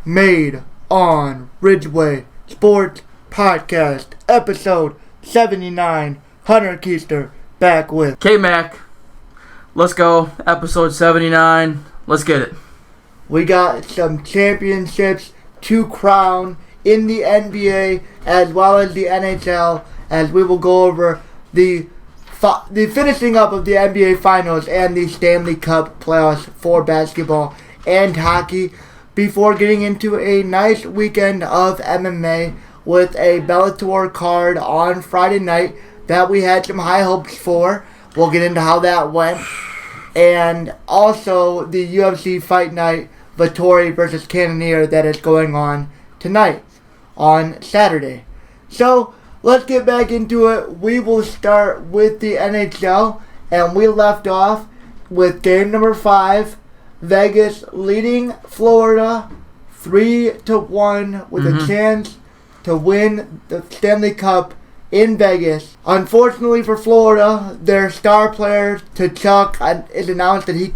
made on Ridgeway Sports Podcast, episode 79. Hunter Keister back with K-Mac. Let's go. Episode 79. Let's get it. We got some championships to crown in the NBA as well as the NHL, as we will go over the finishing up of the NBA Finals and the Stanley Cup playoffs for basketball and hockey before getting into a nice weekend of MMA with a Bellator card on Friday night that we had some high hopes for. We'll get into how that went. And also the UFC Fight Night, Vettori versus Cannonier, that is going on tonight on Saturday. So let's get back into it. We will start with the NHL, and we left off with game number 5. Vegas leading Florida 3-1 with a chance to win the Stanley Cup in Vegas. Unfortunately for Florida, their star player Tkachuk is announced that he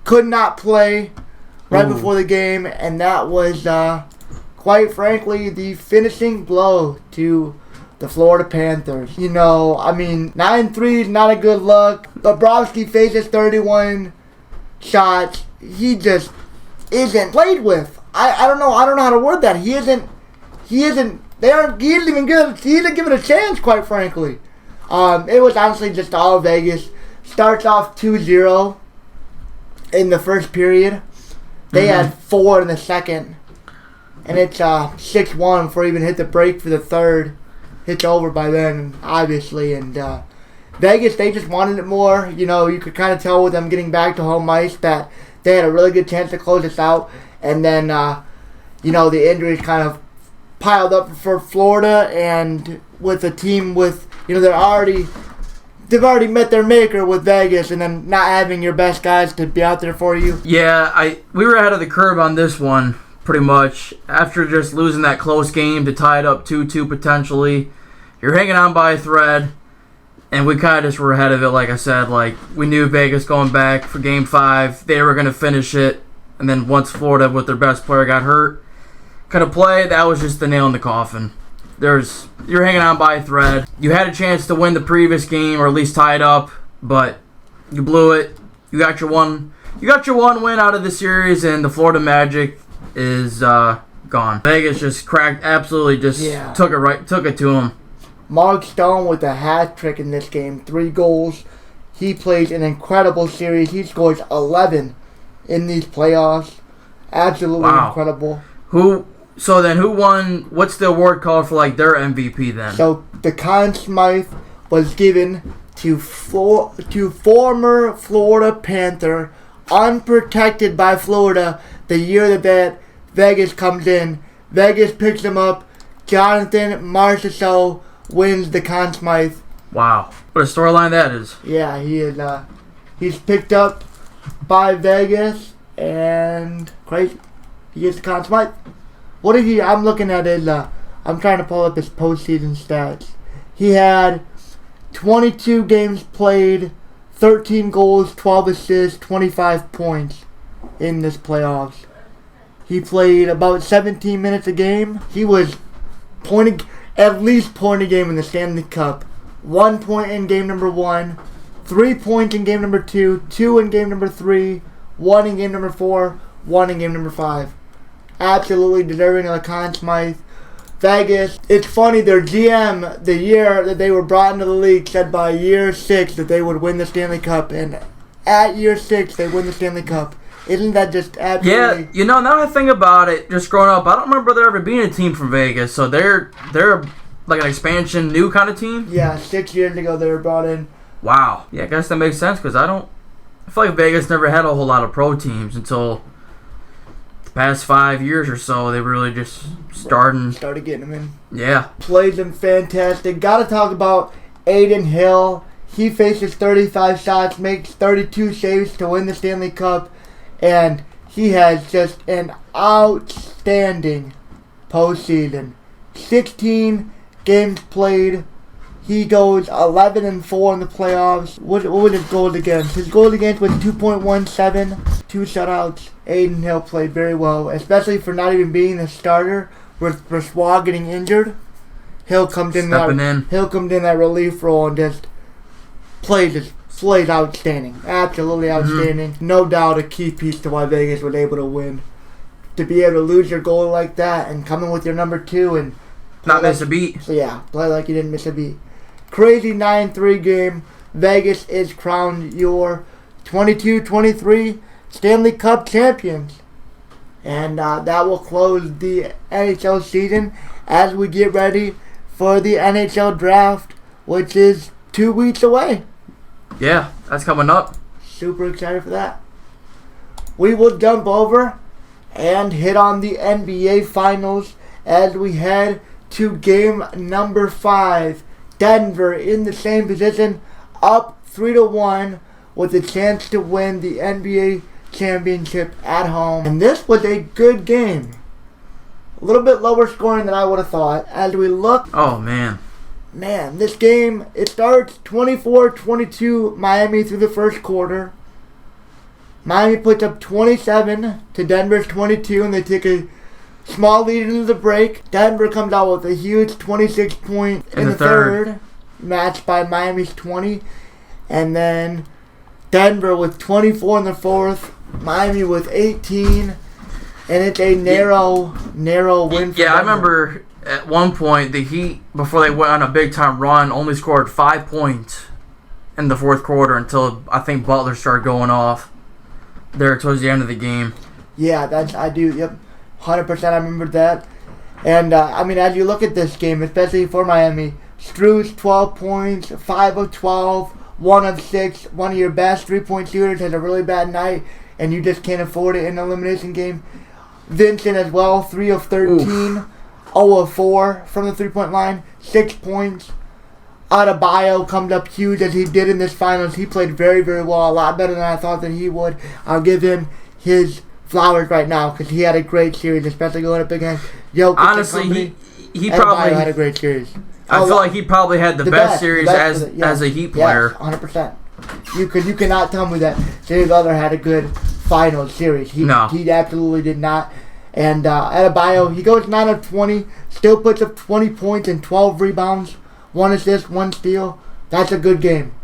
could not play right before the game, and that was quite frankly the finishing blow to the Florida Panthers. 9-3 is not a good look. Bobrovsky faces 31 shots. He just isn't played with. I don't know how to word that. He isn't even good. He isn't given a chance, quite frankly. It was honestly just all Vegas. Starts off 2-0 in the first period. They had 4 in the second. And it's 6-1 before we even hit the break for the third. It's over by then, obviously. And Vegas, they just wanted it more. You could kind of tell with them getting back to home ice that they had a really good chance to close this out. And then, the injuries kind of piled up for Florida. And with a team with, they've already met their maker with Vegas. And then not having your best guys to be out there for you. Yeah, we were ahead of the curve on this one, pretty much. After just losing that close game to tie it up 2-2 potentially, you're hanging on by a thread. And we kind of just were ahead of it, like I said. We knew Vegas going back for Game 5, they were going to finish it. And then once Florida, with their best player, got hurt, couldn't play, that was just the nail in the coffin. You're hanging on by a thread. You had a chance to win the previous game, or at least tie it up, but you blew it. You got your one win out of the series, and the Florida Magic is gone. Vegas just took it to them. Mark Stone with a hat trick in this game, 3 goals. He plays an incredible series. He scores 11 in these playoffs. Absolutely incredible. Who won? What's the award called for their MVP then? So the Conn Smythe was given to former Florida Panther, unprotected by Florida, the year that Vegas comes in. Vegas picks him up. Jonathan Marchessault wins the Conn Smythe. Wow. What a storyline that is. Yeah, he is. He's picked up by Vegas, and crazy. He gets the Conn Smythe. What did he? I'm looking at his. I'm trying to pull up his postseason stats. He had 22 games played, 13 goals, 12 assists, 25 points in this playoffs. He played about 17 minutes a game. He was at least point a game in the Stanley Cup. 1 point in game number 1, 3 points in game number 2, 2 in game number 3, 1 in game number 4, 1 in game number 5. Absolutely deserving of a Conn Smythe. Vegas, it's funny, their GM, the year that they were brought into the league, said by year 6 that they would win the Stanley Cup. And at year 6, they win the Stanley Cup. Isn't that just absolutely... Yeah, now I think about it, just growing up, I don't remember there ever being a team from Vegas, so they're like an expansion, new kind of team? Yeah, 6 years ago they were brought in. Wow. Yeah, I guess that makes sense, because I feel like Vegas never had a whole lot of pro teams until the past 5 years or so. They really just started getting them in. Yeah. Played them fantastic. Got to talk about Aiden Hill. He faces 35 shots, makes 32 saves to win the Stanley Cup. And he has just an outstanding postseason. 16 games played. He goes 11-4 in the playoffs. What was his goals against? His goals against was 2.17. 2 shutouts. Aiden Hill played very well, especially for not even being a starter with Brassois getting injured. Hill comes in that relief role and just plays outstanding. Absolutely outstanding. No doubt a key piece to why Vegas was able to win. To be able to lose your goal like that and come in with your number 2 and not miss a beat. So yeah, play like you didn't miss a beat. Crazy 9-3 game. Vegas is crowned your 22-23 Stanley Cup champions. And that will close the NHL season as we get ready for the NHL draft, which is 2 weeks away. Yeah, that's coming up. Super excited for that. We will jump over and hit on the NBA Finals as we head to game number 5. Denver in the same position, up 3-1 with a chance to win the NBA championship at home. And this was a good game. A little bit lower scoring than I would have thought. As we look... Oh, man. Man, this game, it starts 24-22 Miami through the first quarter. Miami puts up 27 to Denver's 22, and they take a small lead into the break. Denver comes out with a huge 26 point in the third, matched by Miami's 20. And then Denver with 24 in the fourth, Miami with 18. And it's a narrow win for Denver. I remember at one point the Heat, before they went on a big-time run, only scored 5 points in the fourth quarter until I think Butler started going off there towards the end of the game. Yeah, I do. Yep. 100% I remember that. And, as you look at this game, especially for Miami, Strus, 12 points, 5 of 12, 1 of 6. One of your best three-point shooters has a really bad night, and you just can't afford it in an elimination game. Vincent as well, 3 of 13, Oof. 0 of 4 from the three-point line, 6 points. Adebayo comes up huge as he did in this finals. He played very, very well, a lot better than I thought that he would. I'll give him his flowers right now because he had a great series, especially going up against Jokic. Honestly, he probably had a great series. I feel like he probably had the best series as a Heat player. Yes, 100%. You cannot tell me that Jimmy Butler had a good final series. He absolutely did not. And Adebayo, he goes 9 of 20, still puts up 20 points and 12 rebounds, 1 assist, 1 steal. That's a good game,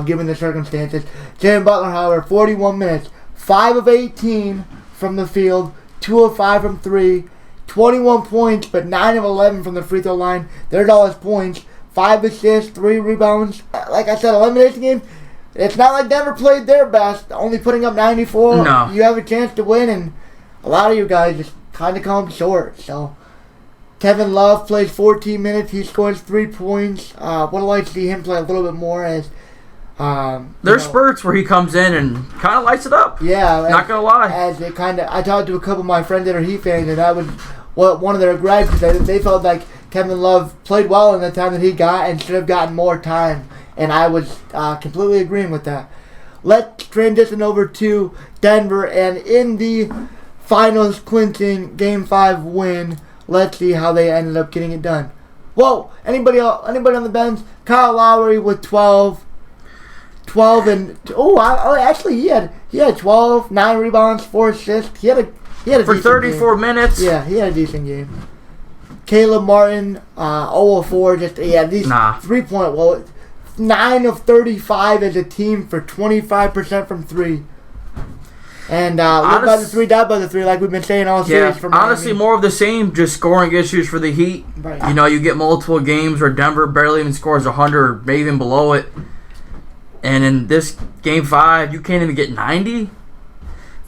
given the circumstances. Jimmy Butler, however, 41 minutes, 5 of 18 from the field, 2 of 5 from 3, 21 points, but 9 of 11 from the free throw line. There's all his points. 5 assists, 3 rebounds. Like I said, elimination game, it's not like Denver played their best, only putting up 94. No. You have a chance to win, and a lot of you guys just kind of come short. So, Kevin Love plays 14 minutes. He scores 3 points. Would have liked to see him play a little bit more as... There's spurts where he comes in and kind of lights it up. Yeah. Not going to lie. As it I talked to a couple of my friends that are Heat fans, and that was one of their gripes. They felt like Kevin Love played well in the time that he got and should have gotten more time. And I was completely agreeing with that. Let's transition over to Denver, and in the finals clinching Game 5 win, let's see how they ended up getting it done. Whoa! Anybody on the bench? Kyle Lowry with 12 and actually he had 12, 9 rebounds, 4 assists. He had a for decent 34 game. minutes. Yeah, he had a decent game. Caleb Martin, 0 of 4, these 3-point. Well, 9 of 35 as a team for 25% from 3. And live by the 3, die by the 3, like we've been saying all series. From honestly, more of the same, just scoring issues for the Heat. Right. You get multiple games where Denver barely even scores 100 or maybe even below it. And in this Game 5, you can't even get 90.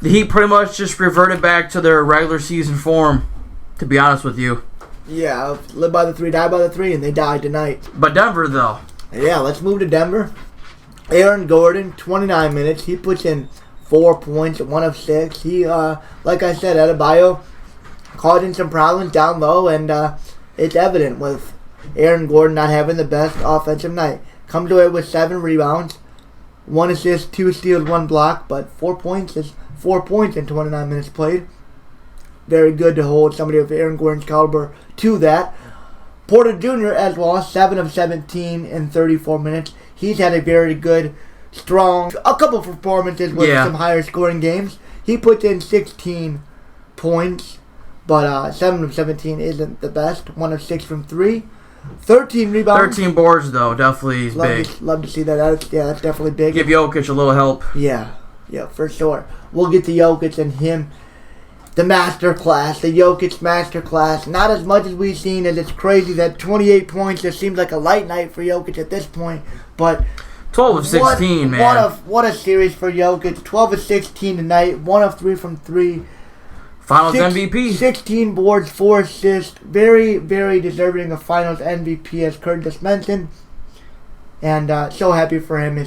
The Heat pretty much just reverted back to their regular season form, to be honest with you. Yeah, live by the 3, die by the 3, and they died tonight. But Denver, though. Yeah, let's move to Denver. Aaron Gordon, 29 minutes. He puts in 4 points, 1 of 6. He, like I said, Adebayo causing some problems down low, and it's evident with Aaron Gordon not having the best offensive night. Comes away with 7 rebounds, 1 assist, 2 steals, 1 block, but 4 points is 4 points in 29 minutes played. Very good to hold somebody of Aaron Gordon's caliber to that. Porter Jr. as well, 7 of 17 in 34 minutes. He's had a very good strong. A couple of performances with some higher scoring games. He puts in 16 points, but 7 of 17 isn't the best. 1 of 6 from 3. 13 rebounds. 13 boards, though, definitely is big. Love to see that. That's definitely big. Give Jokic a little help. Yeah, for sure. We'll get to Jokic and him. The masterclass, the Jokic masterclass. Not as much as we've seen, as it's crazy that 28 points just seems like a light night for Jokic at this point. But 12 of 16, man. What a series for Jokic. 12 of 16 tonight. 1 of 3 from 3. Finals MVP. 16 boards, 4 assists. Very, very deserving of Finals MVP, as Kurt just mentioned. And so happy for him.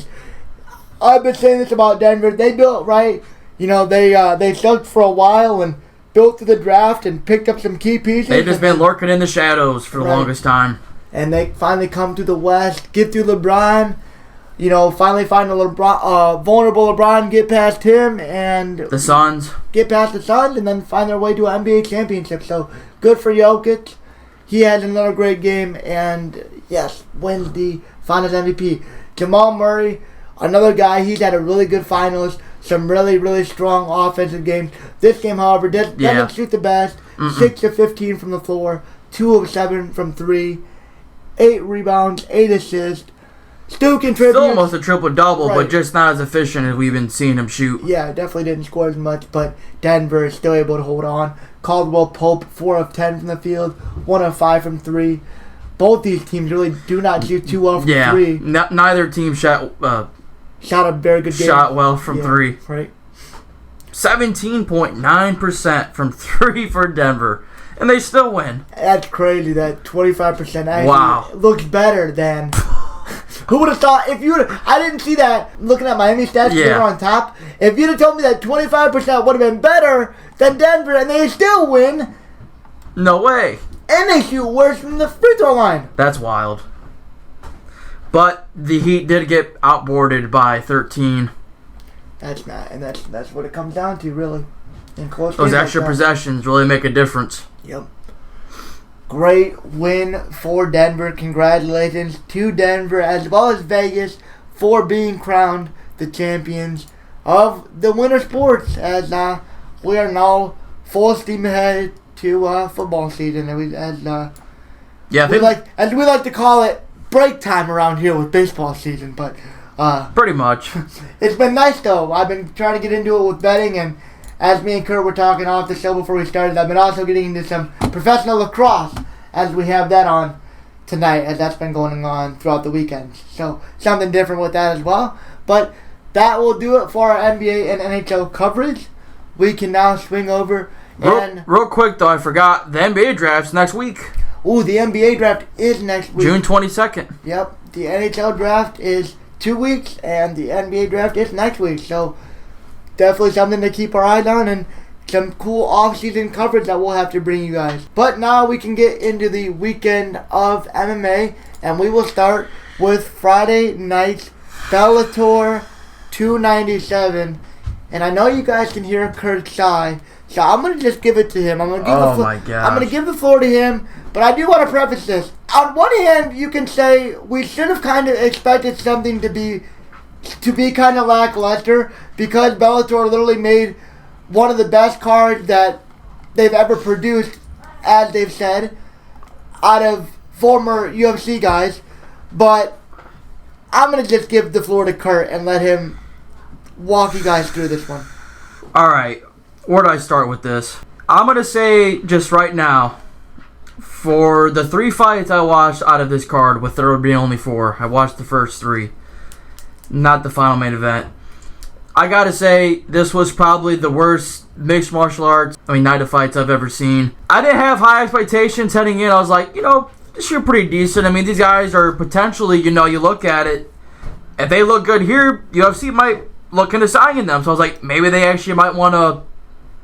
I've been saying this about Denver. They built right. You know, they sucked for a while and built to the draft and picked up some key pieces. They've just been lurking in the shadows for the longest time. And they finally come to the West, get through LeBron. You know, finally find a vulnerable LeBron, get past him, and the Suns. Get past the Suns, and then find their way to an NBA championship. So, good for Jokic. He has another great game, and, yes, wins the Finals MVP. Jamal Murray, another guy, he's had a really good Finals. Some really, really strong offensive games. This game, however, doesn't shoot the best. 6 of 15 from the floor. 2 of 7 from 3. 8 rebounds, 8 assists. Still contributes. Still almost a triple-double, but just not as efficient as we've been seeing him shoot. Yeah, definitely didn't score as much, but Denver is still able to hold on. Caldwell Pope, 4 of 10 from the field, 1 of 5 from 3. Both these teams really do not shoot too well from 3. Neither team shot a very good game. Shot well from 3. Right. 17.9% from 3 for Denver. And they still win. That's crazy. That 25% actually looks better than... Who would have thought? I didn't see that looking at Miami stats here on top. If you'd have told me that 25% would have been better than Denver and they still win. No way. And they shoot worse from the free throw line. That's wild. But the Heat did get outboarded by 13. That's what it comes down to, really. In close Those extra possessions really make a difference. Yep. Great win for Denver. Congratulations to Denver as well as Vegas for being crowned the champions of the winter sports. As we are now full steam ahead to football season. As we like to call it, break time around here with baseball season, but pretty much. It's been nice though. I've been trying to get into it with betting, and as me and Kurt were talking off the show before we started, I've been also getting into some professional lacrosse as we have that on tonight, as that's been going on throughout the weekend. So something different with that as well. But that will do it for our NBA and NHL coverage. We can now swing over and... Real quick though, I forgot, the NBA draft's next week. Ooh, the NBA draft is next week. June 22nd. Yep. The NHL draft is 2 weeks, and the NBA draft is next week. So, definitely something to keep our eyes on, and some cool off-season coverage that we'll have to bring you guys. But now we can get into the weekend of MMA, and we will start with Friday night's Bellator 297. And I know you guys can hear Kurt sigh, so I'm going to just give it to him. I'm going to give the floor to him. But I do want to preface this. On one hand, you can say we should have kind of expected something to be kind of lackluster, because Bellator literally made one of the best cards that they've ever produced, as they've said, out of former UFC guys. But I'm going to just give the floor to Kurt and let him walk you guys through this one. All right. Where do I start with this? I'm going to say just right now, for the 3 fights I watched out of this card, with there being only 4, I watched the first 3, not the final main event. I gotta say, this was probably the worst mixed martial arts, night of fights I've ever seen. I didn't have high expectations heading in. I was like, this should be pretty decent. These guys are potentially, you look at it, if they look good here, UFC might look into signing them. So I was like, maybe they actually might want to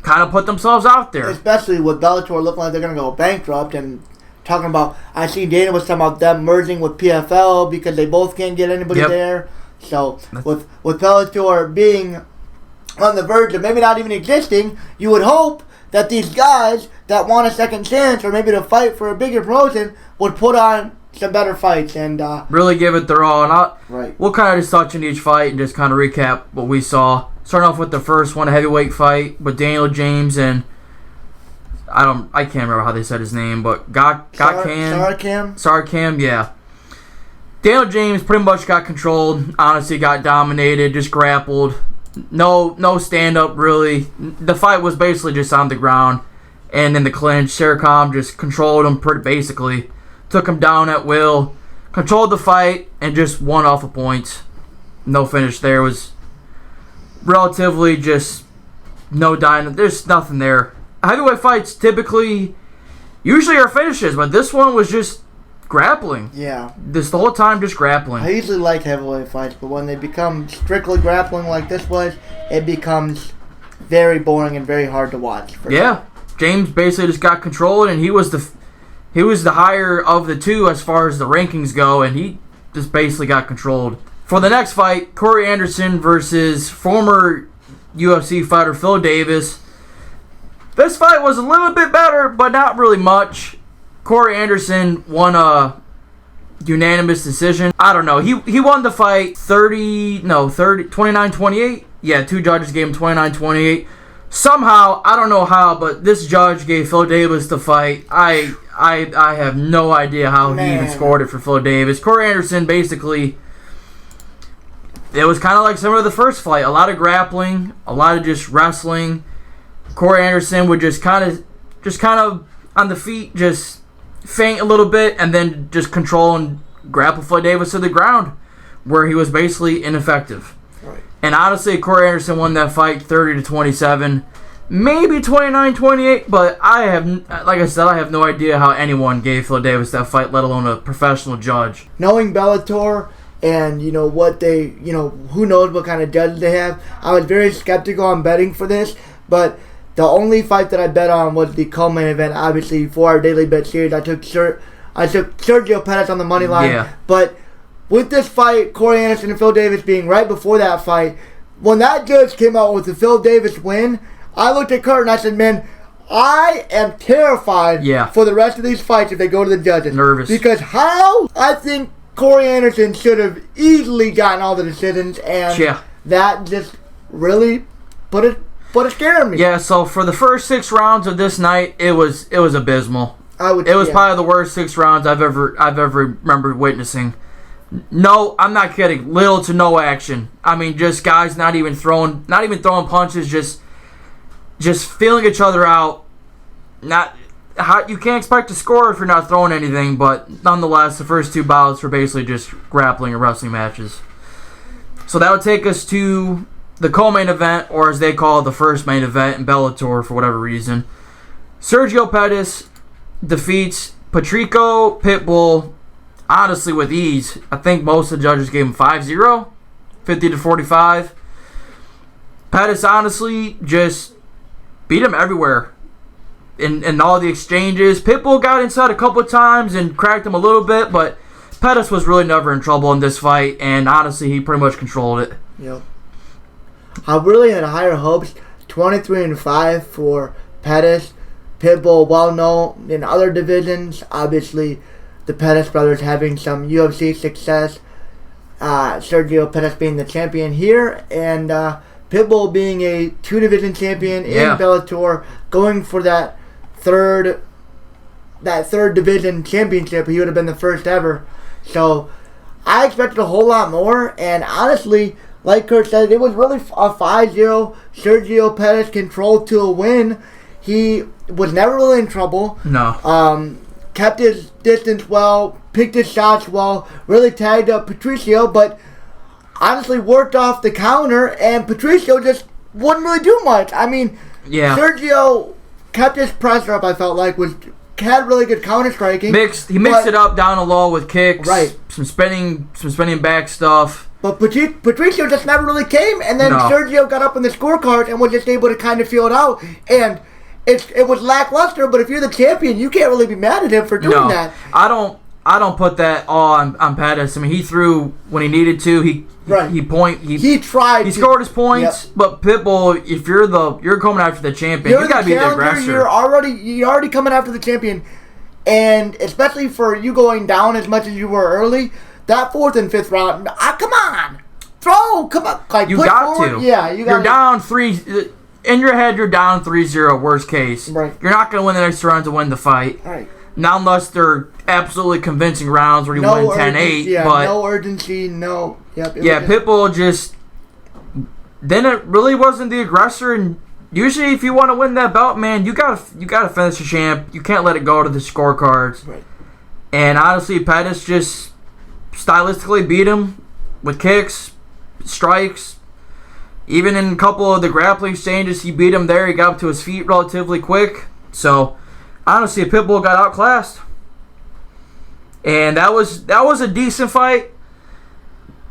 kind of put themselves out there. Especially with Bellator looking like they're going to go bankrupt, and talking about, I see Dana was talking about them merging with PFL because they both can't get anybody there. So with Bellator being on the verge of maybe not even existing, you would hope that these guys that want a second chance, or maybe to fight for a bigger promotion, would put on some better fights and really give it their all. And right. We'll kind of just touch on each fight and just kind of recap what we saw. Starting off with the first one, a heavyweight fight with Daniel James and I can't remember how they said his name, but Sarkam, yeah. Daniel James pretty much got controlled. Honestly, got dominated, just grappled. No stand up really. The fight was basically just on the ground, and in the clinch, Sarkam just controlled him basically, took him down at will, controlled the fight, and just won off of points. No finish there. It was relatively just no dying. There's nothing there. Heavyweight fights usually are finishes, but this one was just grappling. Yeah. The whole time just grappling. I usually like heavyweight fights, but when they become strictly grappling like this was, it becomes very boring and very hard to watch. Yeah. James basically just got controlled, and he was the higher of the two as far as the rankings go, and he just basically got controlled. For the next fight, Corey Anderson versus former UFC fighter Phil Davis. This fight was a little bit better, but not really much. Corey Anderson won a unanimous decision. I don't know. He won the fight 29-28. Yeah, two judges gave him 29-28. Somehow, I don't know how, but this judge gave Phil Davis the fight. I have no idea how he even scored it for Phil Davis. Corey Anderson basically, it was kind of like similar to the first fight. A lot of grappling, a lot of just wrestling. Corey Anderson would just kind of on the feet, just feint a little bit, and then just control and grapple Phil Davis to the ground, where he was basically ineffective. Right. And honestly, Corey Anderson won that fight 30-27, maybe 29-28, but I have no idea how anyone gave Phil Davis that fight, let alone a professional judge. Knowing Bellator and what they, who knows what kind of judges they have, I was very skeptical on betting for this, but the only fight that I bet on was the co-main event, obviously, for our daily bet series. I took Sergio Pettis on the money line. Yeah. But with this fight, Corey Anderson and Phil Davis being right before that fight, when that judge came out with the Phil Davis win, I looked at Kurt and I said, man, I am terrified for the rest of these fights if they go to the judges. Nervous. Because I think Corey Anderson should have easily gotten all the decisions, and that just really put a scare in me. Yeah, so for the first 6 rounds of this night, it was abysmal. It was probably the worst 6 rounds I've ever remembered witnessing. No, I'm not kidding. Little to no action. I mean, just guys not even throwing punches, just feeling each other out. You can't expect to score if you're not throwing anything, but nonetheless, the first 2 bouts were basically just grappling and wrestling matches. So that would take us to the co-main event, or as they call it, the first main event in Bellator for whatever reason. Sergio Pettis defeats Patrico Pitbull, honestly, with ease. I think most of the judges gave him 5-0, 50-45. Pettis, honestly, just beat him everywhere. In all the exchanges. Pitbull got inside a couple of times and cracked him a little bit, but Pettis was really never in trouble in this fight, and honestly, he pretty much controlled it. Yep. I really had higher hopes. 23-5 for Pettis. Pitbull, well known in other divisions. Obviously, the Pettis brothers having some UFC success. Sergio Pettis being the champion here, and Pitbull being a 2-division champion in Bellator, going for that third division championship. He would have been the first ever. So I expected a whole lot more, and honestly, like Kurt said, it was really a 5-0 Sergio Pettis control to a win. He was never really in trouble. No. Kept his distance well, picked his shots well, really tagged up Patricio, but honestly worked off the counter, and Patricio just wouldn't really do much. I mean, Sergio kept his pressure up, I felt like, had really good counter striking. He mixed it up down the low with kicks, some spinning back stuff. But Patricio just never really came, and then Sergio got up in the scorecard and was just able to kind of feel it out. And it was lackluster, but if you're the champion, you can't really be mad at him for doing that. I don't put that all on Pettis. I mean, he threw when he needed to. He tried. He scored his points, but Pitbull, if you're coming after the champion, you gotta be the aggressor. You're already coming after the champion, And especially for you going down as much as you were early, that 4th and 5th round, come on. Throw, come on. Like, you got forward. To. Yeah, you got You're down 3. In your head, you're down 3-0, worst case. Right. You're not going to win the next round to win the fight. Right. Not unless they're absolutely convincing rounds where you win 10-8. Yeah, but no urgency, no. Yep, Pitbull just... Then it really wasn't the aggressor, and usually if you want to win that belt, man, you gotta finish the champ. You can't let it go to the scorecards. Right. And honestly, Pettis just stylistically beat him with kicks, strikes. Even in a couple of the grappling exchanges, he beat him there. He got up to his feet relatively quick. So, honestly, Pitbull got outclassed. And that was a decent fight.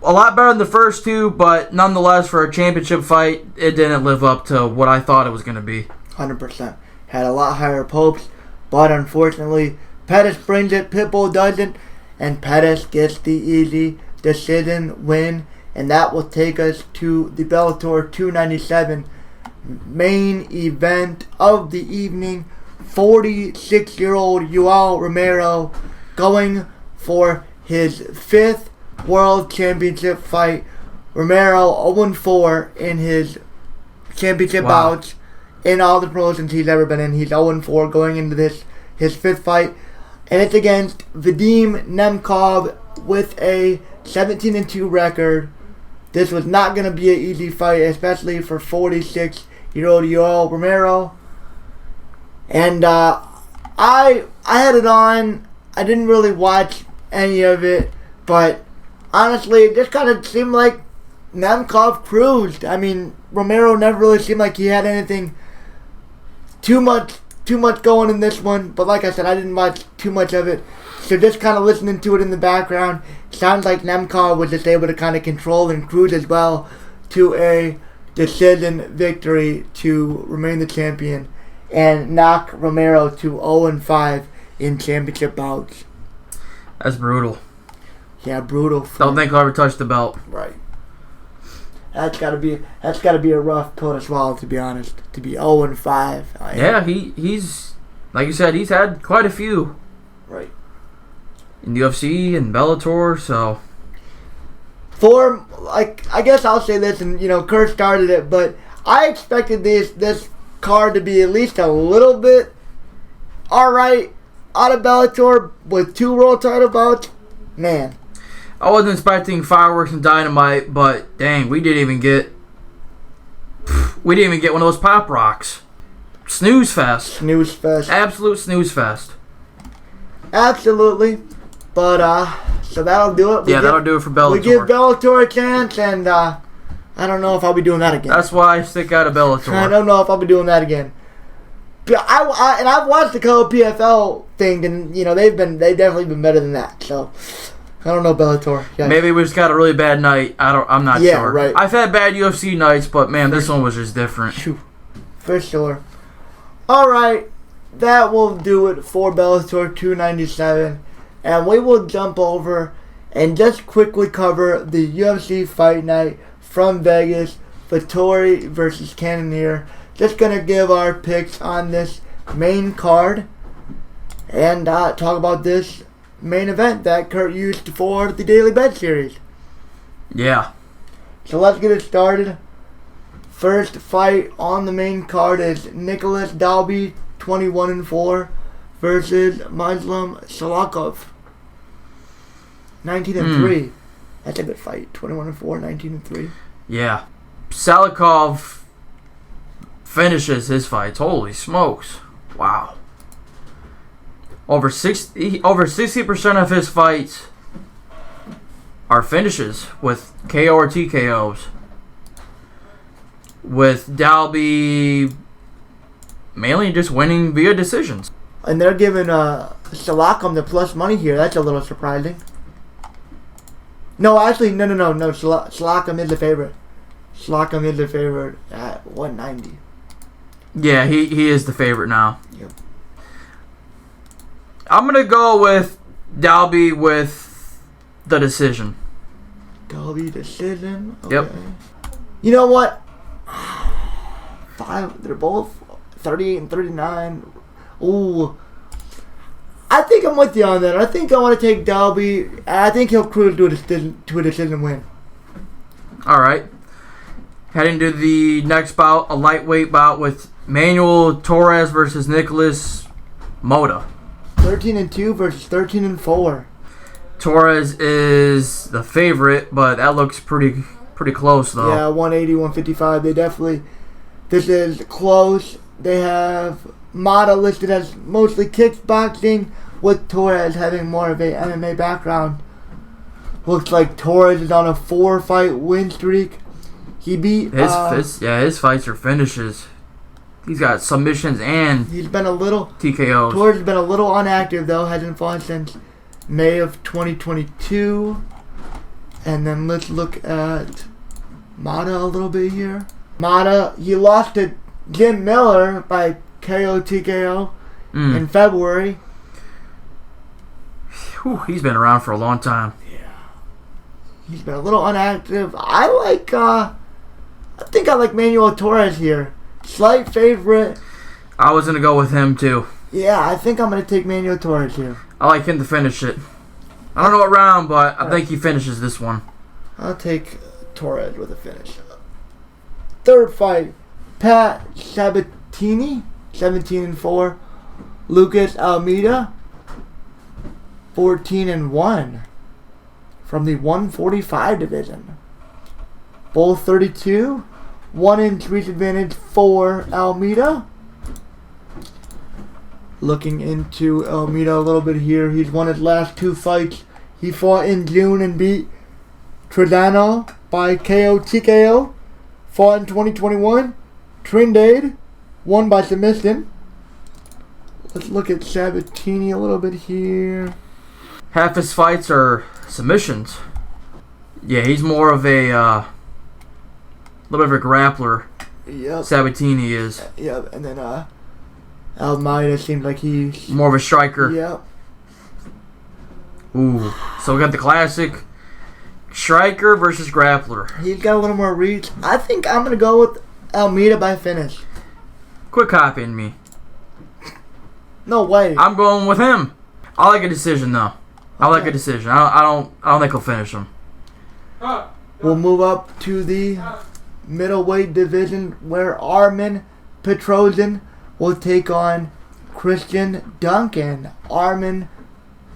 A lot better than the first two, but nonetheless, for a championship fight, it didn't live up to what I thought it was going to be. 100%. Had a lot higher hopes, but unfortunately, Pettis brings it, Pitbull doesn't, and Pettis gets the easy decision win, and that will take us to the Bellator 297 main event of the evening. 46-year-old Yoel Romero going for his 5th World Championship fight. Romero 0-4 in his championship bouts in all the promotions he's ever been in. He's 0-4 going into his 5th fight. And it's against Vadim Nemkov with a 17-2 record. This was not going to be an easy fight, especially for 46-year-old Yoel Romero. And I had it on. I didn't really watch any of it, but honestly, it just kind of seemed like Nemkov cruised. I mean, Romero never really seemed like he had anything too much going in this one. But like I said, I didn't watch too much of it. So just kind of listening to it in the background, sounds like Nemkov was just able to kind of control and cruise as well to a decision victory to remain the champion and knock Romero to 0-5 in championship bouts. That's brutal. Yeah, brutal. Don't think he'll ever touch the belt. Right. That's gotta be a rough pill to swallow, to be honest. To be 0-5. Yeah, he's like you said, he's had quite a few. Right. In the UFC and Bellator, so. I guess I'll say this, and Kurt started it, but I expected this card to be at least a little bit alright out of Bellator with 2 world title bouts. Man. I wasn't expecting fireworks and dynamite, but dang, we didn't even get one of those pop rocks. Snooze fest. Snooze fest. Absolute snooze fest. Absolutely. But so that'll do it. That'll do it for Bellator. We give Bellator a chance, and I don't know if I'll be doing that again. That's why I stick out of Bellator. I don't know if I'll be doing that again. But I've watched the Code PFL thing, and they've definitely been better than that. So I don't know Bellator. Yeah. Maybe we just got a really bad night. I'm not sure. Yeah, right. I've had bad UFC nights, but man, this one was just different. For sure. All right, that will do it for Bellator 297, and we will jump over and just quickly cover the UFC Fight Night from Vegas, Vettori versus Cannonier. Just gonna give our picks on this main card and talk about this main event that Kurt used for the Daily Bet series. Yeah. So let's get it started. First fight on the main card is Nicholas Dalby, 21-4, versus Muslim Salakov, 19-3. That's a good fight. 21-4, 19-3. Yeah. Salakov finishes his fights. Holy smokes. Wow. Over 60% of his fights are finishes with KO or TKOs. With Dalby mainly just winning via decisions. And they're giving Salakov the plus money here. That's a little surprising. No, actually, no. Salakov is the favorite. Salakov is the favorite at 190. Yeah, he is the favorite now. Yep. I'm going to go with Dalby with the decision. Dalby decision? Okay. Yep. You know what? They're both 38 and 39. Ooh. I think I'm with you on that. I think I want to take Dalby, and I think he'll cruise to a decision win. All right. Heading to the next bout, a lightweight bout with Manuel Torres versus Nicholas Mota. 13-2 versus 13-4. Torres is the favorite, but that looks pretty close though. Yeah, 180, 155. This is close. They have Mata listed as mostly kickboxing, with Torres having more of a MMA background. Looks like Torres is on a 4-fight win streak. He beat his fights are finishes. He's got submissions and he's been a little TKOs. Torres has been a little inactive though. Hasn't fought since May of 2022. And then let's look at Mata a little bit here. Mata, he lost to Jim Miller by TKO in February. Whew, he's been around for a long time. Yeah, he's been a little inactive. I think I like Manuel Torres here. Slight favorite. I was gonna go with him too. Yeah, I think I'm gonna take Manuel Torres here. I like him to finish it. I don't know what round, but I think he finishes this one. I'll take Torres with a finish. Third fight, Pat Sabatini, 17-4. Lucas Almeida, 14-1. From the 145 division. Both 32. 1-inch reach advantage for Almeida. Looking into Almeida a little bit here. He's won his last 2 fights. He fought in June and beat Tredano by TKO. Fought in 2021. Trindade won by submission. Let's look at Sabatini a little bit here. Half his fights are submissions. Yeah, he's more of a little bit of a grappler. Yep. Sabatini is. Yep, and then Almeida seems like he's more of a striker. Yep. Ooh. So we got the classic striker versus grappler. He's got a little more reach. I think I'm going to go with Almeida by finish. Quit copying me. No way. I'm going with him. I like a decision though. I like a decision. I don't think he'll finish him. We'll move up to the middleweight division where Armin Petrosian will take on Christian Duncan. Armin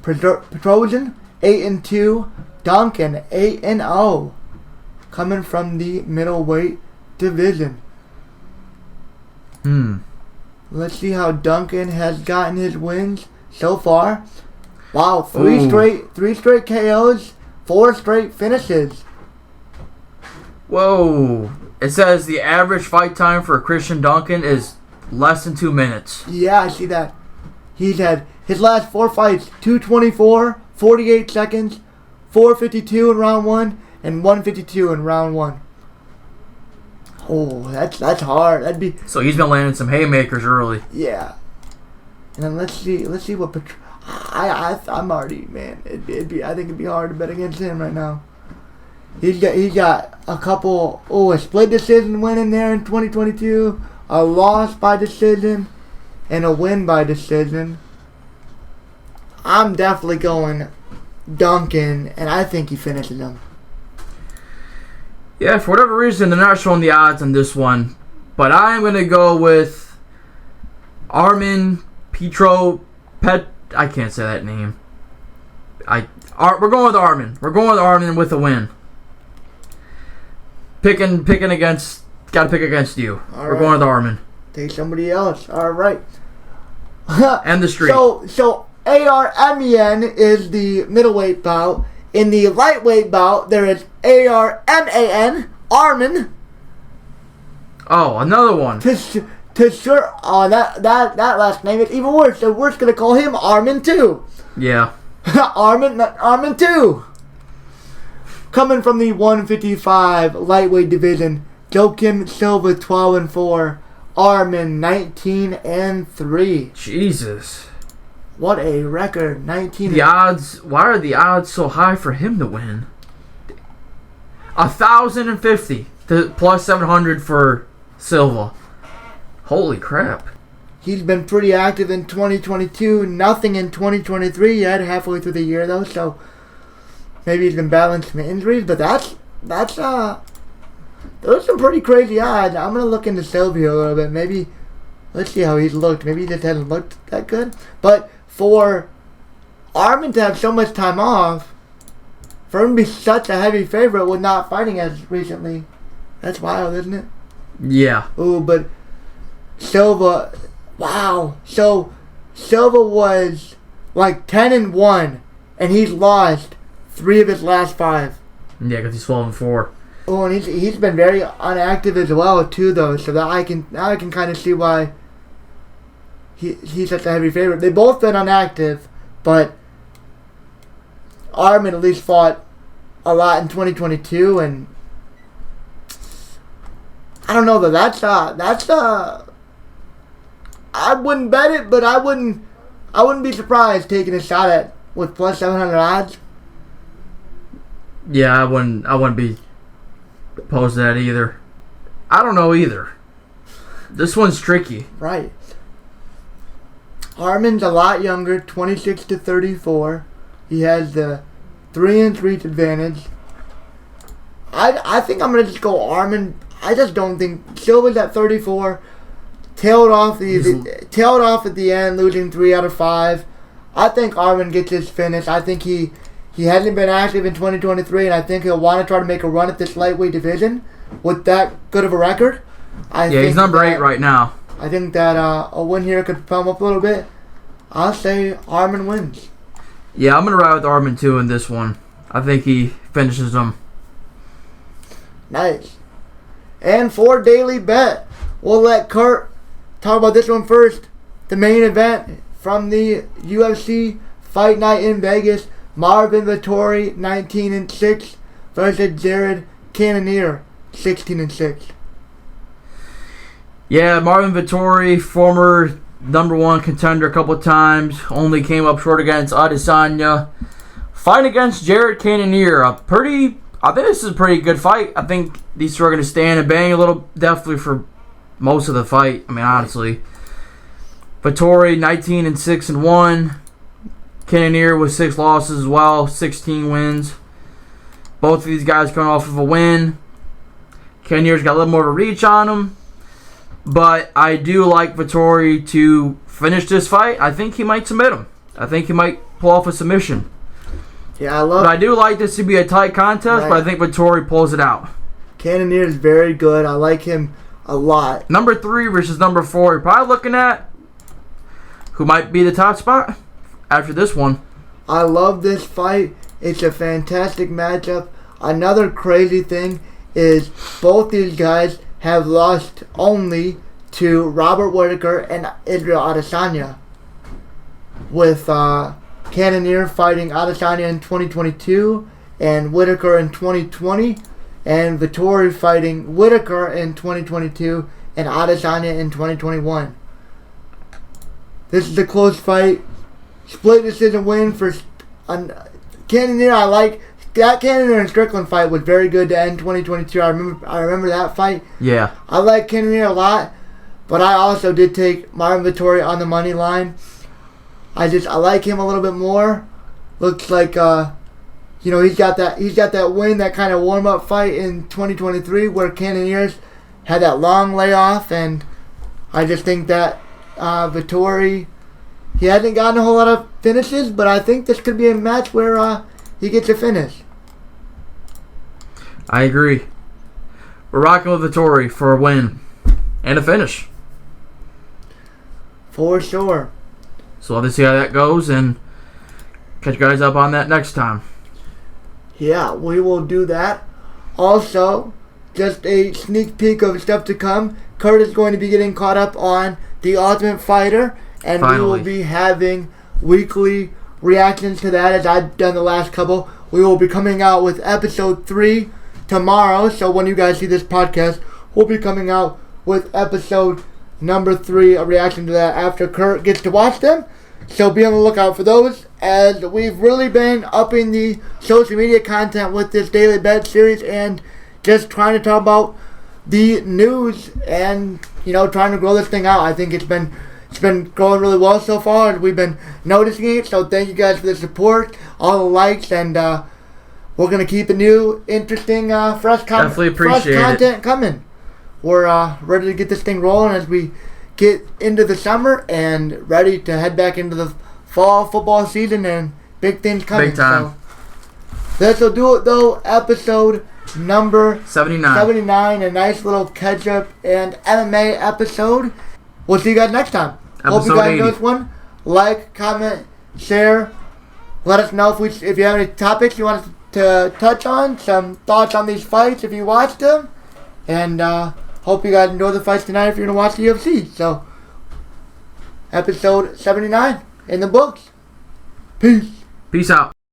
Petrosian 8-2. Duncan 8-0. Coming from the middleweight division. Let's see how Duncan has gotten his wins so far. Wow, 3 straight KOs, 4 straight finishes. Whoa. It says the average fight time for Christian Duncan is less than 2 minutes. Yeah, I see that. He's had his last 4 fights, 224, 48 seconds, 452 in round 1, and 152 in round 1. Oh, that's hard. That'd be. So he's been landing some haymakers early. Yeah. And then let's see what I'm already, man. I think it'd be hard to bet against him right now. He's got a couple. A split decision win in there in 2022, a loss by decision, and a win by decision. I'm definitely going Duncan, and I think he finishes him. Yeah, for whatever reason, they're not showing the odds on this one. But I'm going to go with Armin I can't say that name. We're going with Armin. We're going with Armin with a win. Picking against... Got to pick against you. We're going with Armin. Take somebody else. All right. And the streak. So ARMEN is the middleweight bout. In the lightweight bout, there is ARMAN, Armin. Oh, another one. That last name is even worse. So we're just gonna call him Armin too. Yeah. Armin too. Coming from the 155 lightweight division, Joakim Silva 12-4, Armin 19-3. Jesus. What a record, 19. The odds. Why are the odds so high for him to win? 1,050 to plus 700 for Silva. Holy crap. He's been pretty active in 2022. Nothing in 2023 yet, halfway through the year though. So maybe he's been battling some injuries, but that's those are some pretty crazy odds. I'm gonna look into Silva here a little bit. Maybe let's see how he's looked. Maybe he just hasn't looked that good. But for Armin to have so much time off, for him to be such a heavy favorite with not fighting as recently, that's wild, isn't it? Yeah. Ooh, but Silva, wow. So Silva was like 10-1, and he's lost 3 of his last 5. Yeah, because he's 12-4. Oh, and he's been very inactive as well too, though. So that I can kind of see why he's such a heavy favorite. They both been inactive, but Armin at least fought a lot in 2022, and I don't know though. That's I wouldn't bet it, but I wouldn't be surprised taking a shot at with plus 700 odds. Yeah, I wouldn't be opposed to that either. I don't know either. This one's tricky. Right. Armin's a lot younger, 26-34. He has the 3-inch reach advantage. I think I'm gonna just go Armin. I just don't think Silva's at 34. Tailed off at the end, losing 3 out of 5. I think Armin gets his finish. I think he hasn't been active in 2023, and I think he'll want to try to make a run at this lightweight division with that good of a record. He's number 8 right now. I think that a win here could pump up a little bit. I'll say Armin wins. Yeah, I'm going to ride with Armin too in this one. I think he finishes him. Nice. And for Daily Bet, we'll let Kurt talk about this one first. The main event from the UFC Fight Night in Vegas. Marvin Vettori, 19-6, versus Jared Cannonier, 16-6. Yeah, Marvin Vettori, former number 1 contender a couple of times, only came up short against Adesanya. Fight against Jared Cannonier, I think this is a pretty good fight. I think these two are going to stand and bang a little, definitely for most of the fight. I mean, honestly. Vettori, 19-6-1. Cannonier with 6 losses as well, 16 wins. Both of these guys coming off of a win. Cannonier's got a little more of a reach on him. But I do like Vettori to finish this fight. I think he might submit him. I think he might pull off a submission. Yeah, But I do like this to be a tight contest, but I think Vettori pulls it out. Cannonier is very good. I like him a lot. Number 3 versus number 4. You're probably looking at who might be the top spot after this one. I love this fight. It's a fantastic matchup. Another crazy thing is both these guys have lost only to Robert Whittaker and Israel Adesanya, with Cannonier fighting Adesanya in 2022 and Whittaker in 2020, and Vettori fighting Whittaker in 2022 and Adesanya in 2021. This is a close fight. Split decision win for Cannonier. I like that. Cannonier and Strickland fight was very good to end 2022. I remember that fight. Yeah. I like Cannonier a lot, but I also did take Marvin Vettori on the money line. I like him a little bit more. Looks like he's got that win, that kind of warm up fight in 2023 where Cannonier's had that long layoff, and I just think that Vettori, he hasn't gotten a whole lot of finishes, but I think this could be a match where he gets a finish. I agree. We're rocking with Vettori for a win and a finish. For sure. So let's see how that goes and catch you guys up on that next time. Yeah, we will do that. Also, just a sneak peek of stuff to come. Kurt is going to be getting caught up on The Ultimate Fighter, and Finally. we will be having weekly reactions to that as I've done the last couple. We will be coming out with episode 3 tomorrow, so when you guys see this podcast, we'll be coming out with episode number 3, a reaction to that after Kurt gets to watch them. So be on the lookout for those, as we've really been upping the social media content with this Daily Bet series and just trying to talk about the news and, trying to grow this thing out. I think it's been It's been going really well so far, and we've been noticing it. So thank you guys for the support, all the likes, and we're gonna keep the new, interesting, fresh content coming. We're ready to get this thing rolling as we get into the summer and ready to head back into the fall football season and big things coming. Big time. So this will do it though. Episode number 79. A nice little catch-up and MMA episode. We'll see you guys next time. Hope you guys enjoyed this one. Like, comment, share. Let us know if you have any topics you want us to touch on. Some thoughts on these fights if you watched them. And hope you guys enjoy the fights tonight if you're going to watch the UFC. So, episode 79 in the books. Peace. Peace out.